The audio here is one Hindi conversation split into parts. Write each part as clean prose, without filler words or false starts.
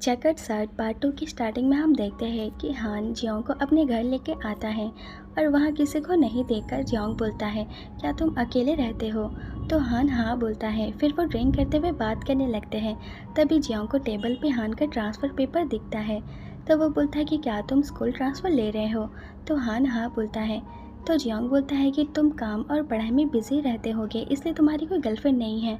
चेकर्ड शर्ट पार्ट 2 की स्टार्टिंग में हम देखते हैं कि हान जियोंग को अपने घर लेके आता है और वहाँ किसी को नहीं देखकर जियोंग बोलता है, क्या तुम अकेले रहते हो? तो हान हाँ बोलता है। फिर वो ड्रिंक करते हुए बात करने लगते हैं। तभी जियोंग को टेबल पे हान का ट्रांसफ़र पेपर दिखता है। तो वो बोलता है कि क्या तुम स्कूल ट्रांसफ़र ले रहे हो? तो हान हाँ बोलता है। तो जियोंग बोलता है कि तुम काम और पढ़ाई में बिजी रहते होगे, इसलिए तुम्हारी कोई गर्लफ्रेंड नहीं है।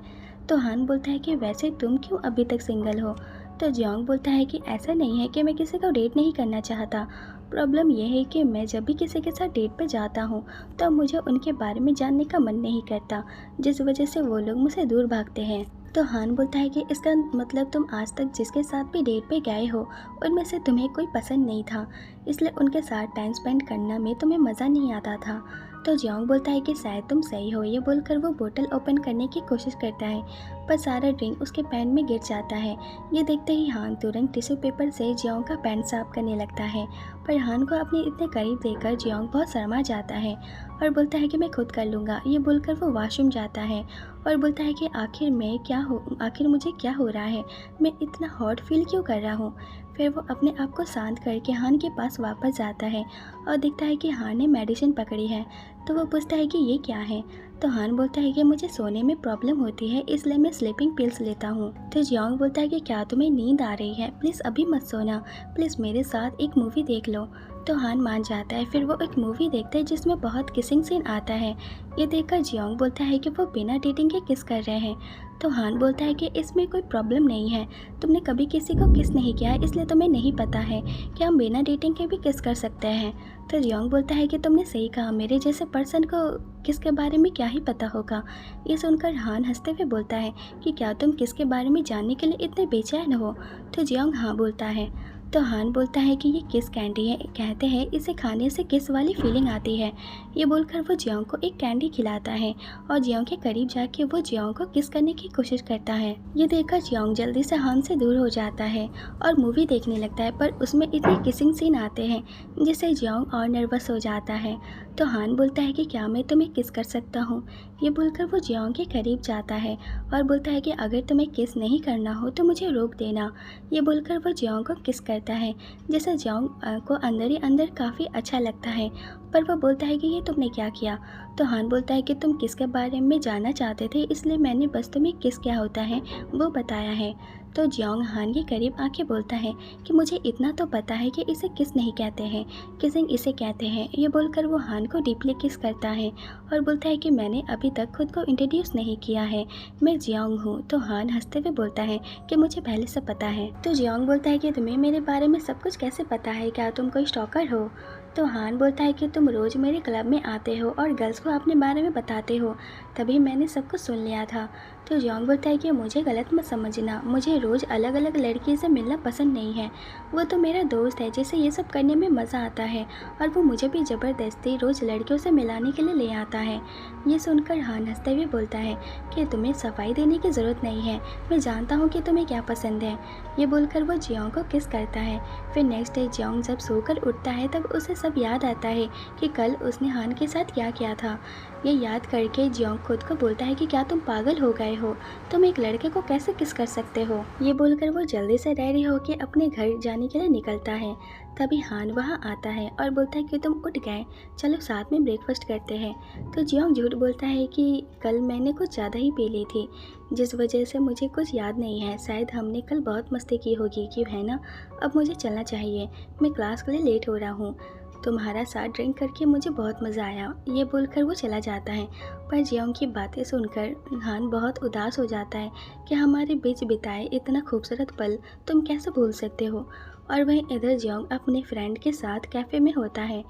तो हान बोलता है कि वैसे तुम क्यों अभी तक सिंगल हो? तो जियोंग बोलता है कि ऐसा नहीं है कि मैं किसी को डेट नहीं करना चाहता। प्रॉब्लम यह है कि मैं जब भी किसी के साथ डेट पे जाता हूँ तो मुझे उनके बारे में जानने का मन नहीं करता, जिस वजह से वो लोग मुझसे दूर भागते हैं। तो हान बोलता है कि इसका मतलब तुम आज तक जिसके साथ भी डेट पे गए हो उनमें से तुम्हें कोई पसंद नहीं था, इसलिए उनके साथ टाइम स्पेंड करना में तुम्हें मज़ा नहीं आता था। तो जियोंग बोलता है कि शायद तुम सही हो। ये बोलकर वो बोतल ओपन करने की कोशिश करता है, पर सारा ड्रिंक उसके पैन में गिर जाता है। ये देखते ही हान तुरंत टिश्यू पेपर से जियोंग का पैन साफ करने लगता है, पर हान को अपने इतने करीब देखकर जियोंग बहुत शर्मा जाता है और बोलता है कि मैं खुद कर लूँगा। ये बोलकर वो वॉशरूम जाता है और बोलता है कि आखिर मुझे क्या हो रहा है, मैं इतना हॉट फील क्यों कर रहा हूँ। फिर वो अपने आप को शांत करके हान के पास वापस जाता है और देखता है कि हान ने मेडिसिन पकड़ी है। तो वो पूछता है कि ये क्या है? तो हान बोलता है कि मुझे सोने में प्रॉब्लम होती है, इसलिए मैं स्लीपिंग पिल्स लेता हूँ। तो जियोंग बोलता है कि क्या तुम्हें नींद आ रही है? प्लीज़ अभी मत सोना, प्लीज़ मेरे साथ एक मूवी देख लो। तो हान मान जाता है। फिर वो एक मूवी देखते हैं जिसमें बहुत किसिंग सीन आता है। ये देखकर जियोंग बोलता है कि वो बिना डेटिंग के किस कर रहे हैं। तो हान बोलता है कि इसमें कोई प्रॉब्लम नहीं है, तुमने कभी किसी को किस नहीं किया है, इसलिए तुम्हें नहीं पता है कि हम बिना डेटिंग के भी किस कर सकते हैं। तो जियोंग बोलता है कि तुमने सही कहा, मेरे जैसे पर्सन को किस के बारे में क्या ही पता होगा। ये सुनकर हान हंसते हुए बोलता है कि क्या तुम किस के बारे में जानने के लिए इतने बेचैन हो? तो जियोंग हाँ बोलता है। तो हान बोलता है कि ये किस कैंडी है, कहते हैं इसे खाने से किस वाली फीलिंग आती है। ये बोलकर वो जियोंग को एक कैंडी खिलाता है और जियोंग के करीब जाके वो जियोंग को किस करने की कोशिश करता है। ये देखकर जियोंग जल्दी से हान से दूर हो जाता है और मूवी देखने लगता है, पर उसमें इतने किसिंग सीन आते हैं जिससे जियोंग और नर्वस हो जाता है। तो हान बोलता है कि क्या मैं तुम्हें किस कर सकता हूँ? ये बोलकर वो जियोंग के करीब जाता है और बोलता है कि अगर तुम्हें किस नहीं करना हो तो मुझे रोक देना। ये बोलकर वो जियोंग को किस करता है, जिससे जियोंग को अंदर ही अंदर काफ़ी अच्छा लगता है। पर वो बोलता है कि ये तुमने क्या किया? तो हान बोलता है कि तुम किस के बारे में जानना चाहते थे, इसलिए मैंने बस तुम्हें किस क्या होता है वो बताया है। तो जियोंग हान के करीब आके बोलता है कि मुझे इतना तो पता है कि इसे किस नहीं कहते हैं, किसिंग इसे कहते हैं। ये बोलकर वो हान को डीपली किस करता है और बोलता है कि मैंने अभी तक खुद को इंट्रोड्यूस नहीं किया है, मैं जियोंग हूँ। तो हान हंसते हुए बोलता है कि मुझे पहले से पता है। तो जियोंग बोलता है कि तुम्हें मेरे बारे में सब कुछ कैसे पता है, क्या तुम कोई स्टॉकर हो? तो हान बोलता है कि तुम रोज़ मेरे क्लब में आते हो और गर्ल्स को अपने बारे में बताते हो, तभी मैंने सब कुछ सुन लिया था। तो जियोंग बोलता है कि मुझे गलत मत समझना, मुझे रोज़ अलग अलग लड़की से मिलना पसंद नहीं है। वो तो मेरा दोस्त है जिसे ये सब करने में मज़ा आता है और वो मुझे भी ज़बरदस्ती रोज़ लड़कियों से मिलाने के लिए ले आता है। ये सुनकर हान हंसते हुए बोलता है कि तुम्हें सफाई देने की ज़रूरत नहीं है, मैं जानता हूँ कि तुम्हें क्या पसंद है। ये बोलकर वो जियोंग को किस करता है। फिर नेक्स्ट डे जियोंग जब सोकर उठता है तब उसे सब याद आता है कि कल उसने हान के साथ क्या किया था। ये याद करके जियोंग खुद को बोलता है कि क्या तुम पागल हो गए हो, तुम एक लड़के को कैसे किस कर सकते हो। ये बोलकर वो जल्दी से रेडी होकर अपने घर जाने के लिए निकलता है। तभी हान वहाँ आता है और बोलता है कि तुम उठ गए, चलो साथ में ब्रेकफास्ट करते हैं। तो जियोंग झूठ बोलता है कि कल मैंने कुछ ज़्यादा ही पी ली थी, जिस वजह से मुझे कुछ याद नहीं है, शायद हमने कल बहुत मस्ती की होगी, क्यों है ना? अब मुझे चलना चाहिए, मैं क्लास के लिए लेट हो रहा हूँ। तुम्हारा साथ ड्रिंक करके मुझे बहुत मज़ा आया। ये बोलकर वो चला जाता है। पर जियोंग की बातें सुनकर हान बहुत उदास हो जाता है कि हमारे बीच बिताए इतना खूबसूरत पल तुम कैसे भूल सकते हो। और वहीं इधर जियोंग अपने फ्रेंड के साथ कैफ़े में होता है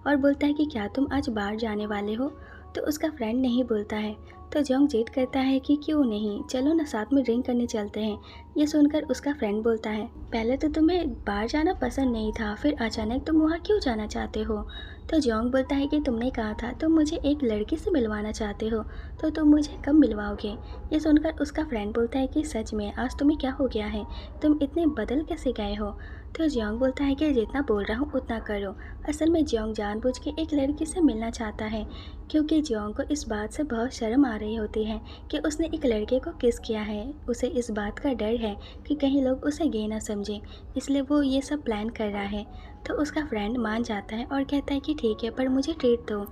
और बोलता है कि क्या तुम आज बाहर जाने वाले हो? तो उसका फ्रेंड नहीं बोलता है। तो जियोंग जिद करता है कि क्यों नहीं, चलो ना साथ में ड्रिंक करने चलते हैं। ये सुनकर उसका फ्रेंड बोलता है, पहले तो तुम्हें बाहर जाना पसंद नहीं था, फिर अचानक तुम वहाँ क्यों जाना चाहते हो? तो जियोंग बोलता है कि तुमने कहा था तुम मुझे एक लड़की से मिलवाना चाहते हो, तो तुम मुझे कब मिलवाओगे? ये सुनकर उसका फ्रेंड बोलता है कि सच में आज तुम्हें क्या हो गया है, तुम इतने बदल कैसे गए हो? तो जियोंग बोलता है कि जितना बोल रहा हूँ उतना करो। असल में जियोंग जानबूझ के एक लड़की से मिलना चाहता है, क्योंकि जियोंग को इस बात से बहुत शर्म आ रही होती है कि उसने एक लड़के को किस किया है। उसे इस बात का डर है कि कहीं लोग उसे गे ना समझें, इसलिए वो ये सब प्लान कर रहा है। तो उसका फ्रेंड मान जाता है और कहता है कि ठीक है, पर मुझे ट्रीट दो।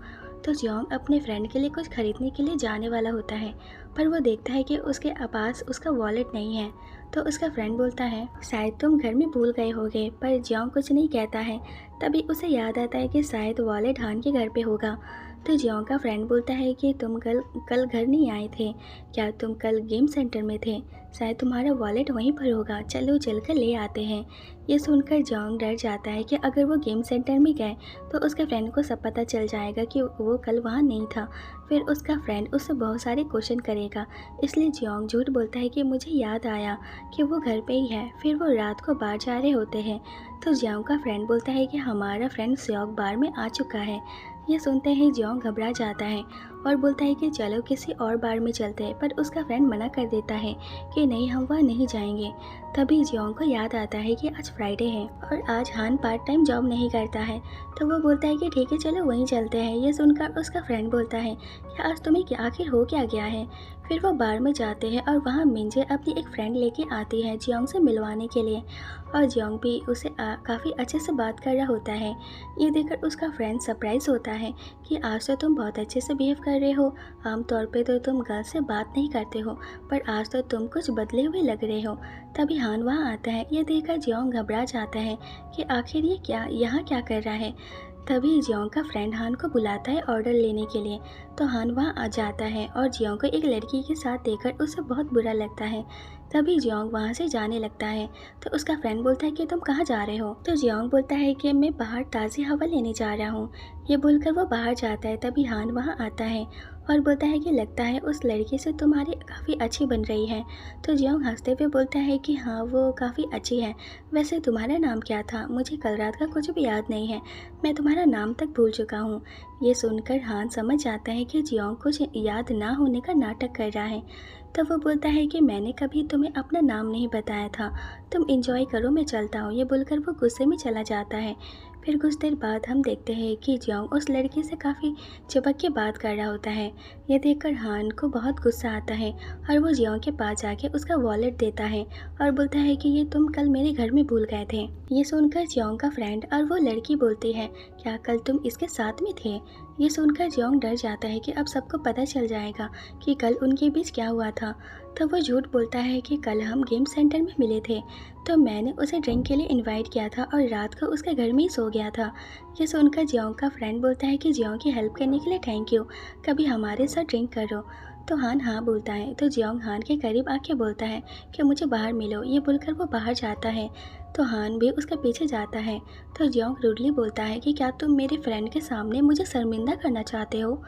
तो जियोंग अपने फ्रेंड के लिए कुछ खरीदने के लिए जाने वाला होता है, पर वो देखता है कि उसके पास उसका वॉलेट नहीं है। तो उसका फ्रेंड बोलता है शायद तुम घर में भूल गए होगे, पर जियोंग कुछ नहीं कहता है। तभी उसे याद आता है कि शायद वॉलेट हान के घर पे होगा। तो जियोंग का फ्रेंड बोलता है कि तुम कल कल घर नहीं आए थे, क्या तुम कल गेम सेंटर में थे? शायद तुम्हारा वॉलेट वहीं पर होगा, चलो चलकर ले आते हैं। ये सुनकर जियोंग डर जाता है कि अगर वो गेम सेंटर में गए तो उसके फ्रेंड को सब पता चल जाएगा कि वो कल वहाँ नहीं था। फिर उसका फ्रेंड उससे बहुत सारे क्वेश्चन करेगा, इसलिए जियोंग झूठ बोलता है कि मुझे याद आया कि वो घर पे ही है। फिर वो रात को बाहर जा रहे होते हैं। तो जियोंग का फ्रेंड बोलता है कि हमारा फ्रेंड स्योक बार में आ चुका है। ये सुनते ही जियोंग घबरा जाता है और बोलता है कि चलो किसी और बार में चलते हैं, पर उसका फ्रेंड मना कर देता है कि नहीं, हम वहाँ नहीं जाएंगे। तभी जियोंग को याद आता है कि आज फ्राइडे है और आज हान पार्ट टाइम जॉब नहीं करता है। तो वो बोलता है कि ठीक है, चलो वहीं चलते हैं। ये सुनकर उसका फ्रेंड बोलता है कि आज तुम्हें क्या आखिर हो क्या गया है। फिर वो बार में जाते हैं और वहाँ मिंजे अपनी एक फ्रेंड लेके आती है जियोंग से मिलवाने के लिए, और जियोंग भी उसे काफ़ी अच्छे से बात कर रहा होता है। ये देखकर उसका फ्रेंड सरप्राइज होता है कि आज तो तुम बहुत अच्छे से बिहेव कर रहे हो। आमतौर पे तो तुम गर्ल से बात नहीं करते हो, पर आज तो तुम कुछ बदले हुए लग रहे हो। तभी हान वहाँ आता है। ये देखकर जियोंग घबरा जाता है कि आखिर ये यहाँ क्या कर रहा है। तभी जियोंग का फ्रेंड हान को बुलाता है ऑर्डर लेने के लिए। तो हान वहाँ आ जाता है और जियोंग को एक लड़की के साथ देखकर उसे बहुत बुरा लगता है। तभी जियोंग वहाँ से जाने लगता है। तो उसका फ्रेंड बोलता है कि तुम कहाँ जा रहे हो? तो जियोंग बोलता है कि मैं बाहर ताज़ी हवा लेने जा रहा हूँ। ये बोलकर वो बाहर जाता है। तभी हान वहाँ आता है और बोलता है कि लगता है उस लड़की से तुम्हारी काफ़ी अच्छी बन रही है। तो जियोंग हंसते हुए बोलता है कि हाँ, वो काफ़ी अच्छी है। वैसे तुम्हारा नाम क्या था? मुझे कल रात का कुछ भी याद नहीं है, मैं तुम्हारा नाम तक भूल चुका हूँ। ये सुनकर हान समझ जाता है कि जियोंग कुछ याद ना होने का नाटक कर रहा है। तो वो बोलता है कि मैंने कभी तुम्हें अपना नाम नहीं बताया था, तुम इंजॉय करो, मैं चलता हूँ। ये बोलकर वो गुस्से में चला जाता है। फिर कुछ देर बाद हम देखते हैं कि जियोंग उस लड़की से काफ़ी चिपक के बात कर रहा होता है। ये देखकर हान को बहुत गुस्सा आता है और वो जियोंग के पास जाके उसका वॉलेट देता है और बोलता है कि ये तुम कल मेरे घर में भूल गए थे। ये सुनकर जियोंग का फ्रेंड और वो लड़की बोलती है क्या कल तुम इसके साथ में थे? ये सुनकर जियोंग डर जाता है कि अब सबको पता चल जाएगा कि कल उनके बीच क्या हुआ था। तो वो झूठ बोलता है कि कल हम गेम सेंटर में मिले थे, तो मैंने उसे ड्रिंक के लिए इनवाइट किया था और रात को उसके घर में ही सो गया था। ये सुनकर जियोंग का फ्रेंड बोलता है कि जियोंग की हेल्प करने के लिए थैंक यू, कभी हमारे साथ ड्रिंक करो। तो हान हाँ बोलता है। तो जियोंग हान के करीब आके बोलता है कि मुझे बाहर मिलो। ये बोलकर वो बाहर जाता है। तो हान भी उसके पीछे जाता है। तो जियोंग रूडली बोलता है कि क्या तुम मेरे फ्रेंड के सामने मुझे शर्मिंदा करना चाहते हो?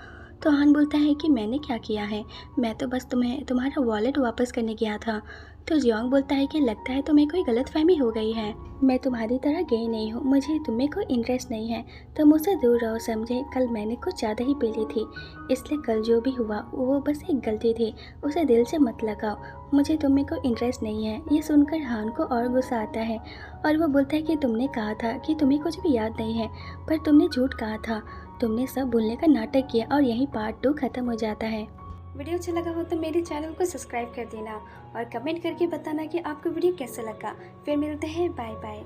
तो हान बोलता है कि मैंने क्या किया है, मैं तो बस तुम्हें तुम्हारा वॉलेट वापस करने गया था। तो जियोंग बोलता है कि लगता है तुम्हें कोई गलतफहमी हो गई है, मैं तुम्हारी तरह गे नहीं हूँ, मुझे तुम्हें कोई इंटरेस्ट नहीं है, तो मुझसे दूर रहो समझे। कल मैंने कुछ ज़्यादा ही पी ली थी, इसलिए कल जो भी हुआ वो बस एक गलती थी, उसे दिल से मत लगाओ, मुझे तुम्हें कोई इंटरेस्ट नहीं है। ये सुनकर हान को और गुस्सा आता है और वो बोलता है कि तुमने कहा था कि तुम्हें कुछ भी याद नहीं है, पर तुमने झूठ कहा था, तुमने सब भूलने का नाटक किया। और यहीं पार्ट 2 खत्म हो जाता है। वीडियो अच्छा लगा हो तो मेरे चैनल को सब्सक्राइब कर देना और कमेंट करके बताना कि आपको वीडियो कैसा लगा। फिर मिलते हैं, बाय बाय।